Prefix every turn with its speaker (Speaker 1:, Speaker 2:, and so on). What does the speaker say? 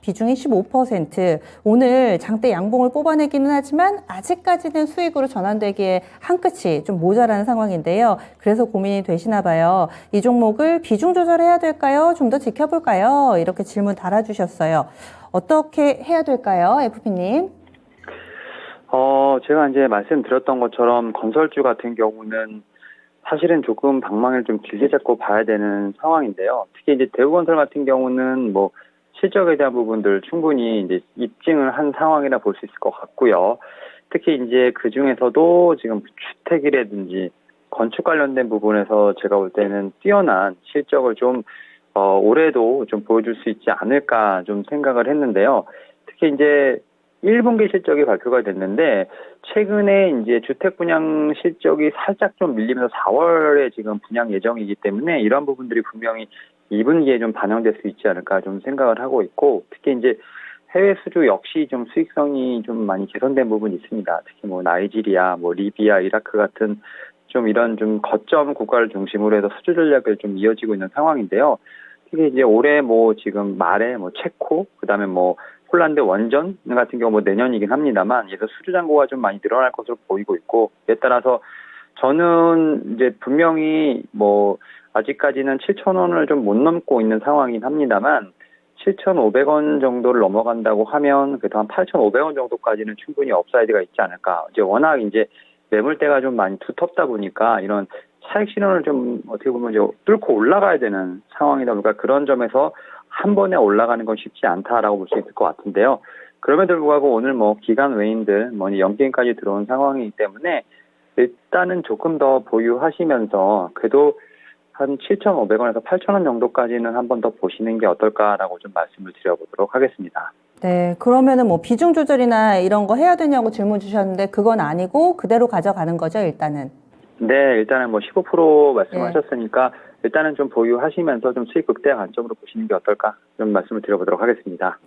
Speaker 1: 비중이 15%. 오늘 장대 양봉을 뽑아내기는 하지만 아직까지는 수익으로 전환되기에 한 끗이 좀 모자라는 상황인데요. 그래서 고민이 되시나 봐요. 이 종목을 비중 조절해야 될까요? 좀 더 지켜볼까요? 이렇게 질문 달아주셨어요. 어떻게 해야 될까요? FP님.
Speaker 2: 제가 이제 말씀드렸던 것처럼 건설주 같은 경우는 사실은 조금 방망이를 좀 길게 잡고 봐야 되는 상황인데요. 특히 이제 대우건설 같은 경우는 뭐 실적에 대한 부분들 충분히 이제 입증을 한 상황이라 볼 수 있을 것 같고요. 특히 이제 그 중에서도 지금 주택이라든지 건축 관련된 부분에서 제가 볼 때는 뛰어난 실적을 좀 올해도 좀 보여줄 수 있지 않을까 좀 생각을 했는데요. 특히 이제 1분기 실적이 발표가 됐는데 최근에 이제 주택 분양 실적이 살짝 좀 밀리면서 4월에 지금 분양 예정이기 때문에 이러한 부분들이 분명히 2분기에 좀 반영될 수 있지 않을까 좀 생각을 하고 있고, 특히 이제 해외 수주 역시 좀 수익성이 좀 많이 개선된 부분이 있습니다. 특히 뭐 나이지리아, 뭐 리비아, 이라크 같은 좀 이런 좀 거점 국가를 중심으로 해서 수주 전략을 좀 이어지고 있는 상황인데요. 특히 이제 올해 뭐 지금 말에 뭐 체코, 그다음에 뭐 폴란드 원전 같은 경우 뭐 내년이긴 합니다만, 예를 수주 잔고가 좀 많이 늘어날 것으로 보이고 있고, 이에 따라서 저는 이제 분명히 뭐 아직까지는 7,000원을 좀 못 넘고 있는 상황이긴 합니다만 7,500원 정도를 넘어간다고 하면 그래도 한 8,500원 정도까지는 충분히 업사이드가 있지 않을까. 이제 워낙 이제 매물대가 좀 많이 두텁다 보니까 이런 차익 실현을 좀 어떻게 보면 이제 뚫고 올라가야 되는 상황이다 보니까 그런 점에서 한 번에 올라가는 건 쉽지 않다라고 볼 수 있을 것 같은데요. 그럼에도 불구하고 오늘 뭐 기관 외인들 뭐 연기인까지 들어온 상황이기 때문에 일단은 조금 더 보유하시면서 그래도 한 7,500원에서 8,000원 정도까지는 한 번 더 보시는 게 어떨까라고 좀 말씀을 드려보도록 하겠습니다.
Speaker 1: 네, 그러면은 뭐 비중 조절이나 이런 거 해야 되냐고 질문 주셨는데 그건 아니고 그대로 가져가는 거죠, 일단은.
Speaker 2: 네, 일단은 뭐 15%
Speaker 1: 네.
Speaker 2: 말씀하셨으니까 일단은 좀 보유하시면서 좀 수익 극대 관점으로 보시는 게 어떨까 좀 말씀을 드려보도록 하겠습니다.